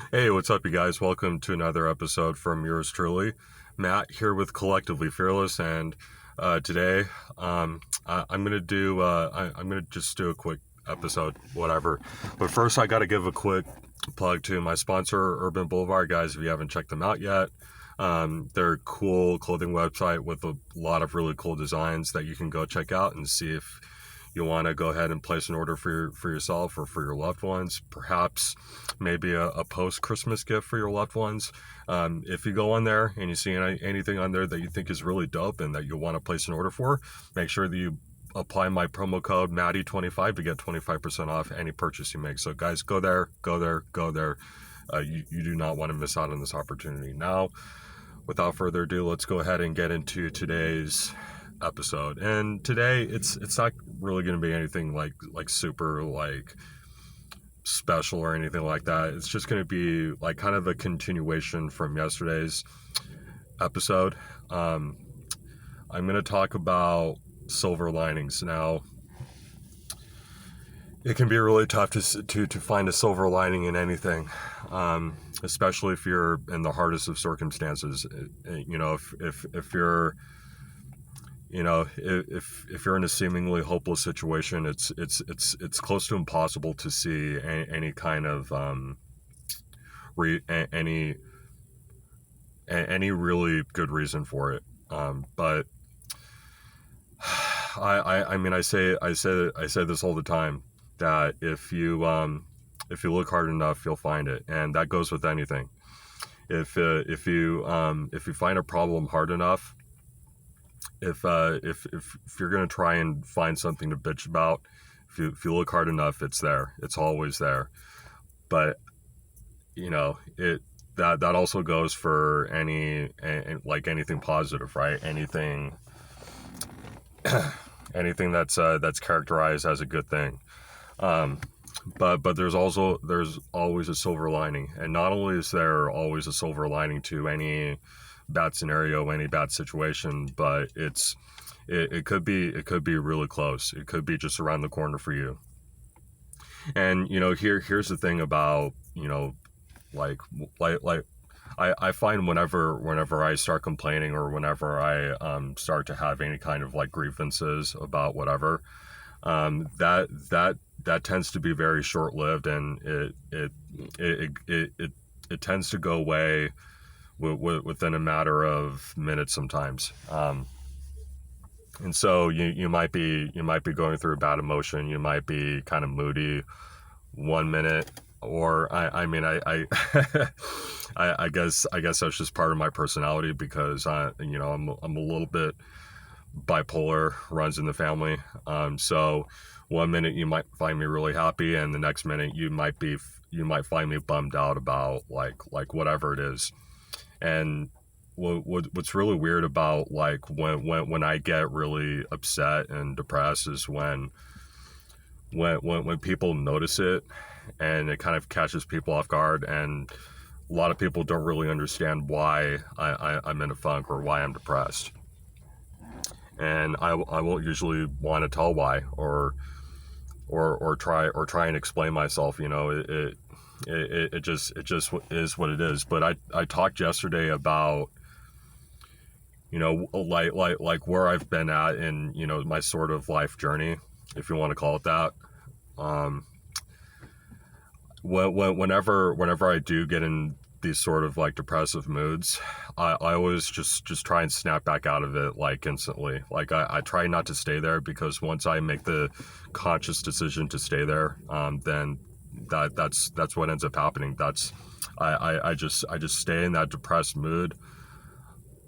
Hey, what's up, you guys? Welcome to another episode from yours truly, Matt, here with Collectively Fearless, and today I'm gonna do I'm gonna just do a quick episode, whatever. But first, I got to give a quick plug to my sponsor, Urban Boulevard, guys. If you haven't checked them out yet, they're a cool clothing website with a lot of really cool designs that you can go check out and see if you want to go ahead and place an order for yourself or for your loved ones, perhaps maybe a post Christmas gift for your loved ones. If you go on there and you see anything on there that you think is really dope and that you want to place an order for, make sure that you apply my promo code Maddie25 to get 25% off any purchase you make. So guys, go there, go there, go there. You do not want to miss out on this opportunity. Now, without further ado, let's go ahead and get into today's episode. And today it's not really going to be anything like super like special or anything like that. It's just going to be like kind of a continuation from yesterday's episode. I'm going to talk about silver linings. Now, it can be really tough to find a silver lining in anything, especially if you're in the hardest of circumstances. You know, if you're if you're in a seemingly hopeless situation, it's close to impossible to see any kind of any really good reason for it. But I mean, I say this all the time, that if you look hard enough, you'll find it, and that goes with anything. If you find a problem hard enough, if you're gonna try and find something to bitch about, if you look hard enough, it's there. It's always there. But you know, that also goes for like anything positive, right? Anything that's characterized as a good thing. But there's always a silver lining, and not only is there always a silver lining to any bad scenario, any bad situation, but it could be really close. It could be just around the corner for you. And you know, here's the thing about, you know, like I find whenever I start complaining, or whenever I start to have any kind of like grievances about whatever, that tends to be very short lived, and it tends to go away within a matter of minutes sometimes. And so you might be going through a bad emotion. You might be kind of moody 1 minute, or I mean I guess that's just part of my personality, because you know, I'm a little bit bipolar, runs in the family. So 1 minute you might find me really happy, and the next minute you might find me bummed out about like whatever it is. And what's really weird about like when I get really upset and depressed is when people notice it, and it kind of catches people off guard, and a lot of people don't really understand why I'm in a funk or why I'm depressed. And I won't usually want to tell why, or try and explain myself. You know, it just is what it is. But I talked yesterday about, you know, like where I've been at in, you know, my sort of life journey, if you want to call it that. Whenever I do get in these sort of like depressive moods, I always just try and snap back out of it like instantly. Like I try not to stay there, because once I make the conscious decision to stay there, then that's what ends up happening. I just stay in that depressed mood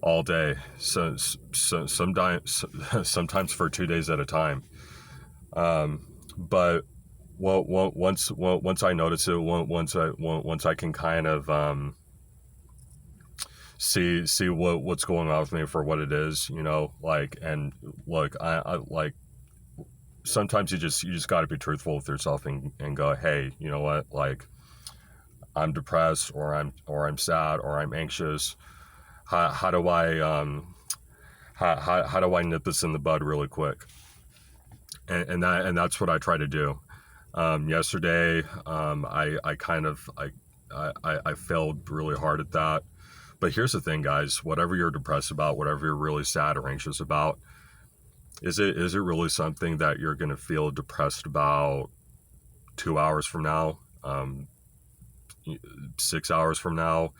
all day. So sometimes for 2 days at a time. But once I notice it, once I can kind of see what's going on with me for what it is, you know, like, and look, I like, sometimes you just got to be truthful with yourself, and go, hey, you know what, like, I'm depressed, or I'm sad, or I'm anxious. How do I how do I nip this in the bud really quick? And that's what I try to do. Yesterday, I kind of I failed really hard at that. But here's the thing, guys. Whatever you're depressed about, whatever you're really sad or anxious about, is it really something that you're going to feel depressed about 2 hours from now, 6 hours from now,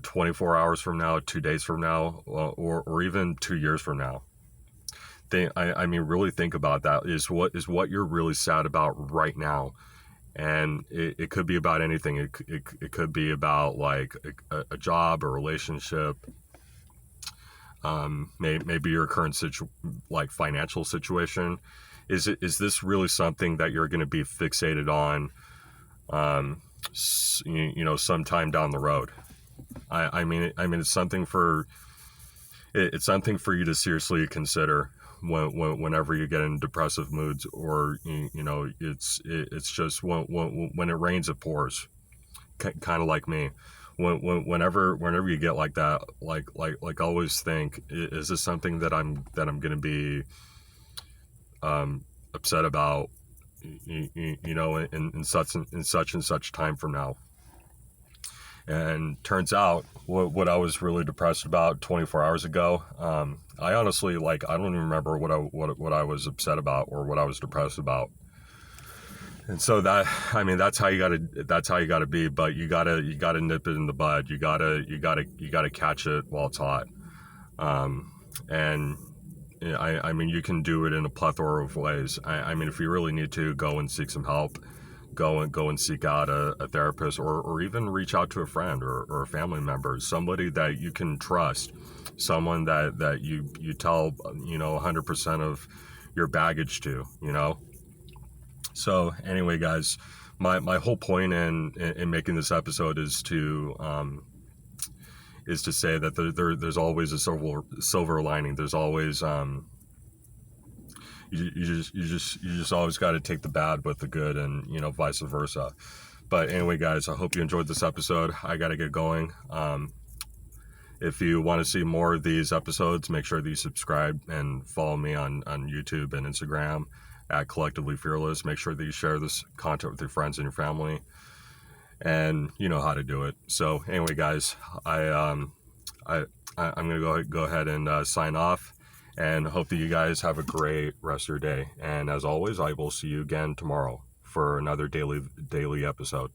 24 hours from now, 2 days from now, or even 2 years from now? I mean, really think about that. Is what you're really sad about right now? And it could be about anything. It could be about like a job, a relationship, maybe your current like financial situation. Is this really something that you're going to be fixated on, sometime down the road? I mean, it's something for you to seriously consider whenever you get in depressive moods, or it's just when it rains it pours, kind of like me. Whenever you get like that, like always think, is this something that I'm going to be upset about, in such and such time from now? And turns out what I was really depressed about 24 hours ago, I honestly, I don't even remember what I was upset about or what I was depressed about. And so that's how you gotta be. But you gotta nip it in the bud. You gotta catch it while it's hot. And I mean, you can do it in a plethora of ways. I mean, if you really need to, go and seek some help. Go and seek out a therapist, or even reach out to a friend or a family member, somebody that you can trust, someone that you tell 100% of your baggage to. So anyway, guys, my whole point in making this episode is to say that there's always a silver lining. There's always you just always got to take the bad with the good, and vice versa. But anyway, guys, I hope you enjoyed this episode. I got to get going. If you want to see more of these episodes, make sure that you subscribe and follow me on YouTube and Instagram at Collectively Fearless. Make sure that you share this content with your friends and your family, and you know how to do it. So anyway, guys, I'm gonna go ahead and sign off, and hope that you guys have a great rest of your day. And as always, I will see you again tomorrow for another daily episode.